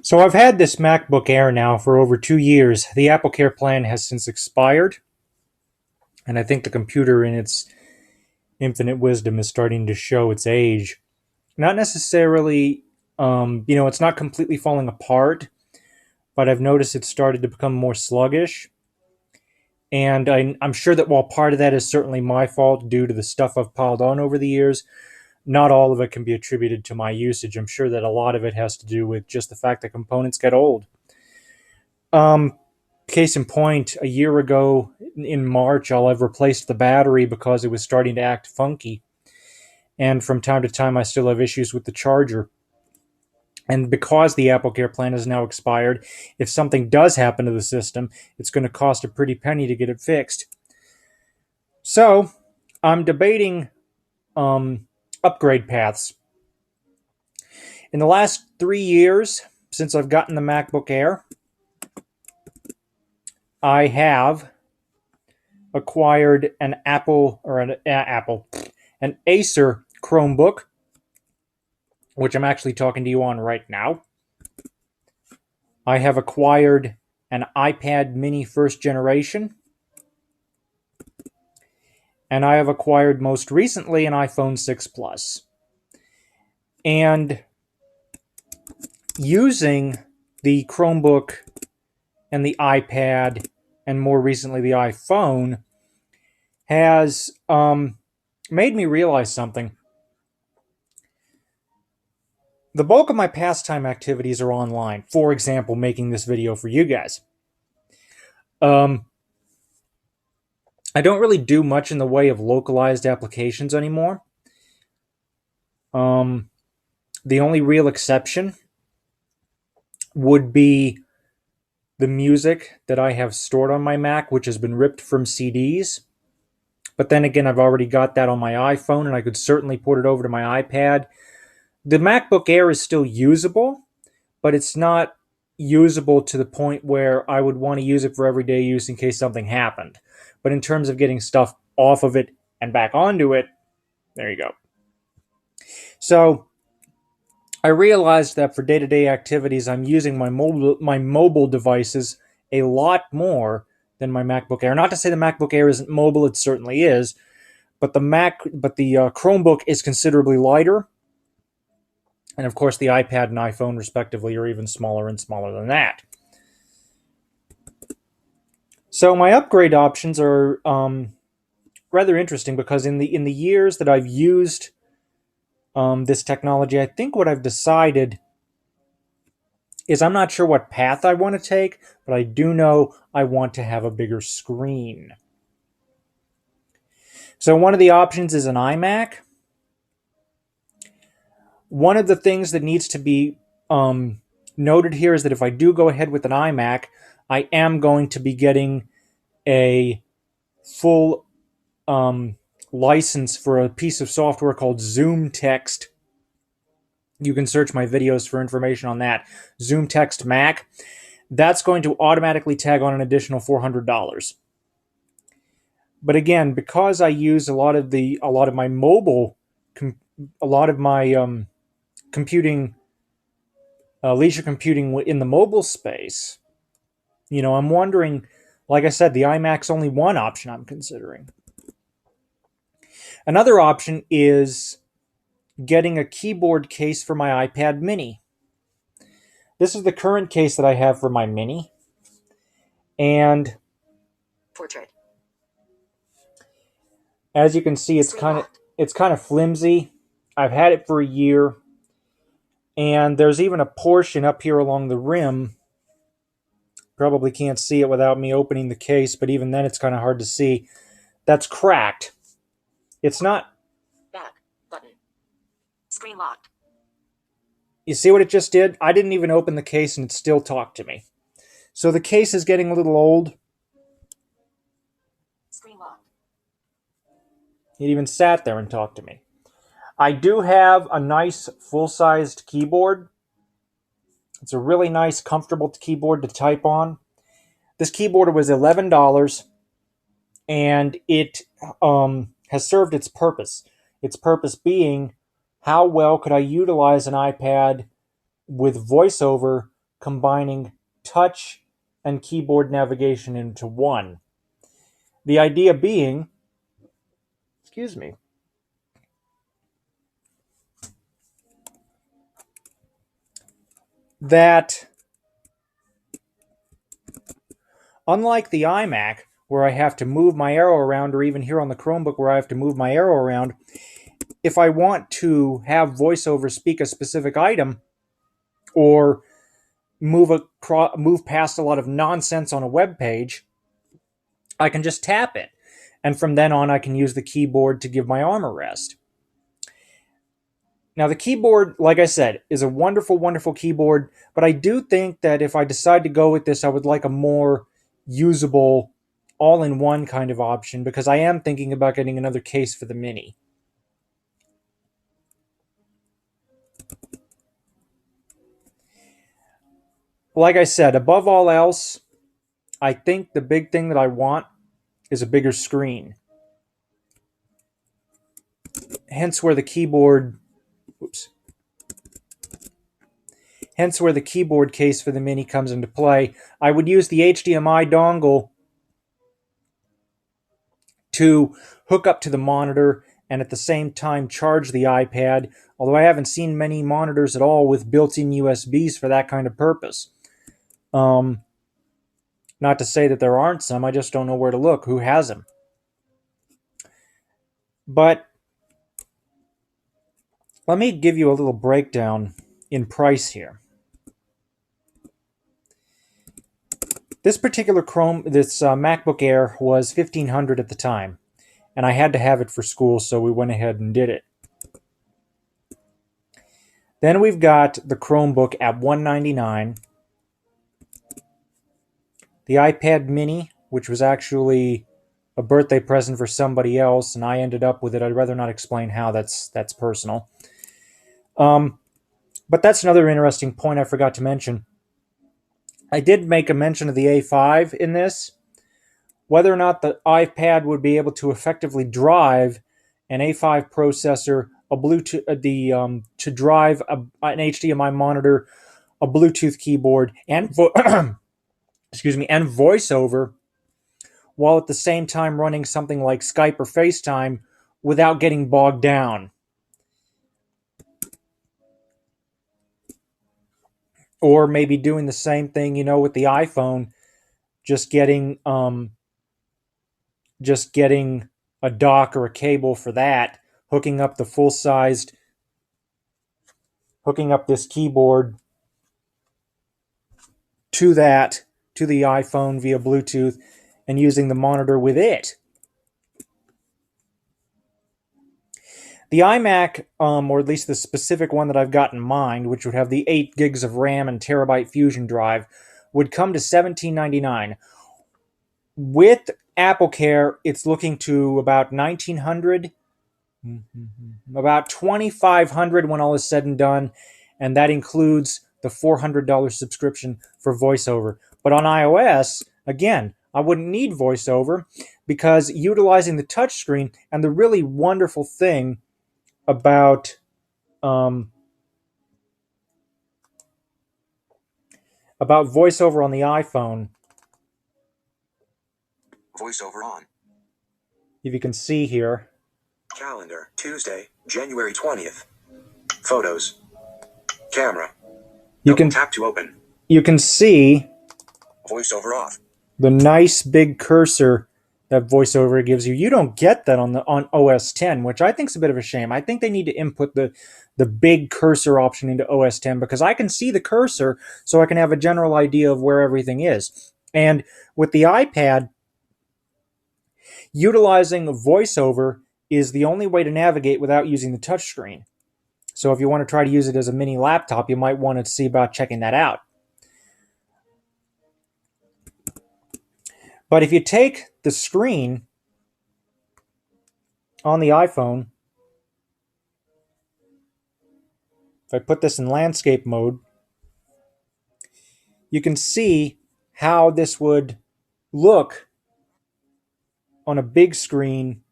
So I've had this MacBook Air now for over 2 years. The AppleCare plan has since expired, and I think the computer in its infinite wisdom is starting to show its age. Not necessarily, it's not completely falling apart, but I've noticed it's started to become more sluggish. And I'm sure that while part of that is certainly my fault due to the stuff I've piled on over the years, not all of it can be attributed to my usage. I'm sure that a lot of it has to do with just the fact that components get old. Case in point, a year ago in March, I'll have replaced the battery because it was starting to act funky. And from time to time, I still have issues with the charger. And because the AppleCare plan is now expired, if something does happen to the system, it's going to cost a pretty penny to get it fixed. So, I'm debating upgrade paths. In the last 3 years, since I've gotten the MacBook Air, I have acquired an an Acer Chromebook, which I'm actually talking to you on right now. I have acquired an iPad mini first generation. And I have acquired most recently an iPhone 6 Plus. And using the Chromebook and the iPad, and more recently the iPhone, has made me realize something. The bulk of my pastime activities are online. For example, making this video for you guys. I don't really do much in the way of localized applications anymore. The only real exception would be the music that I have stored on my Mac, which has been ripped from CDs. But then again, I've already got that on my iPhone, and I could certainly port it over to my iPad. The MacBook Air is still usable, but it's not usable to the point where I would want to use it for everyday use in case something happened. But in terms of getting stuff off of it and back onto it, there you go. So I realized that for day-to-day activities, I'm using my mobile devices a lot more than my MacBook Air. Not to say the MacBook Air isn't mobile, it certainly is, but the Chromebook is considerably lighter. And of course, the iPad and iPhone, respectively, are even smaller and smaller than that. So my upgrade options are rather interesting because in the years that I've used this technology, I think what I've decided is I'm not sure what path I want to take, but I do know I want to have a bigger screen. So one of the options is an iMac. One of the things that needs to be noted here is that if I do go ahead with an iMac, I am going to be getting a full license for a piece of software called ZoomText. You can search my videos for information on that. ZoomText Mac. That's going to automatically tag on an additional $400. But again, because I use a lot of my mobile, computing, leisure computing in the mobile space, I'm wondering, like I said, the iMac's only one option I'm considering. Another option is getting a keyboard case for my iPad mini. This is the current case that I have for my mini. And portrait. As you can see, it's kind of flimsy. I've had it for a year. And there's even a portion up here along the rim. Probably can't see it without me opening the case, but even then it's kind of hard to see. That's cracked. It's not... Back button. Screen locked. You see what it just did? I didn't even open the case and it still talked to me. So the case is getting a little old. Screen locked. It even sat there and talked to me. I do have a nice full-sized keyboard. It's a really nice, comfortable keyboard to type on. This keyboard was $11, and it has served its purpose. Its purpose being, how well could I utilize an iPad with VoiceOver combining touch and keyboard navigation into one. The idea being, excuse me, that unlike the iMac, where I have to move my arrow around, or even here on the Chromebook where I have to move my arrow around, if I want to have VoiceOver speak a specific item or move past a lot of nonsense on a web page, I can just tap it. And from then on, I can use the keyboard to give my arm a rest. Now, the keyboard, like I said, is a wonderful, wonderful keyboard, but I do think that if I decide to go with this, I would like a more usable, all-in-one kind of option, because I am thinking about getting another case for the Mini. Like I said, above all else, I think the big thing that I want is a bigger screen. Hence where the keyboard case for the Mini comes into play. I would use the HDMI dongle to hook up to the monitor and at the same time charge the iPad, although I haven't seen many monitors at all with built-in USBs for that kind of purpose. Not to say that there aren't some, I just don't know where to look. Who has them? But let me give you a little breakdown in price here. This particular MacBook Air was $1,500 at the time, and I had to have it for school, so we went ahead and did it. Then we've got the Chromebook at $199, the iPad Mini, which was actually a birthday present for somebody else, and I ended up with it. I'd rather not explain how. That's personal. But that's another interesting point I forgot to mention. I did make a mention of the A5 in this. Whether or not the iPad would be able to effectively drive an A5 processor, a Bluetooth, to drive an HDMI monitor, a Bluetooth keyboard, and and VoiceOver, while at the same time running something like Skype or FaceTime without getting bogged down. Or maybe doing the same thing, with the iPhone, just getting a dock or a cable for that, hooking up this keyboard to the iPhone via Bluetooth, and using the monitor with it. The iMac, or at least the specific one that I've got in mind, which would have the 8 gigs of RAM and terabyte Fusion drive, would come to $1,799. With AppleCare, it's looking to about $1,900, about $2,500 when all is said and done, and that includes the $400 subscription for VoiceOver. But on iOS, again, I wouldn't need VoiceOver, because utilizing the touchscreen, and the really wonderful thing about VoiceOver on the iPhone, VoiceOver on. if you can see here. Calendar, Tuesday, January 20th. Photos. Camera. You can tap to open. You can see VoiceOver off. the nice big cursor that VoiceOver gives you. You don't get that on OS 10, which I think is a bit of a shame. I think they need to input the big cursor option into OS 10, because I can see the cursor, so I can have a general idea of where everything is. And with the iPad, utilizing VoiceOver is the only way to navigate without using the touchscreen. So if you want to try to use it as a mini laptop, you might want to see about checking that out. But if you take the screen on the iPhone, if I put this in landscape mode, you can see how this would look on a big screen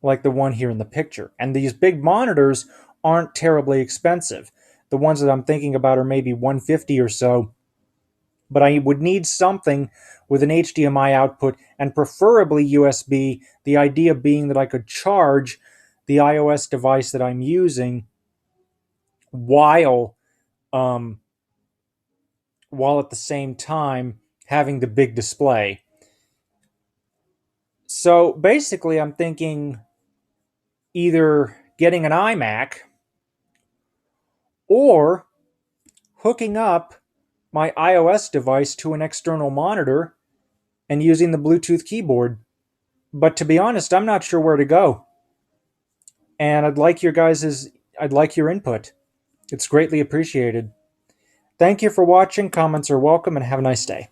like the one here in the picture. And these big monitors aren't terribly expensive. The ones that I'm thinking about are maybe $150 or so. but I would need something with an HDMI output and preferably USB, the idea being that I could charge the iOS device that I'm using while um, while at the same time having the big display. So basically, I'm thinking either getting an iMac or hooking up my iOS device to an external monitor and using the Bluetooth keyboard. But to be honest, I'm not sure where to go. And I'd like your input. It's greatly appreciated. Thank you for watching. Comments are welcome and have a nice day.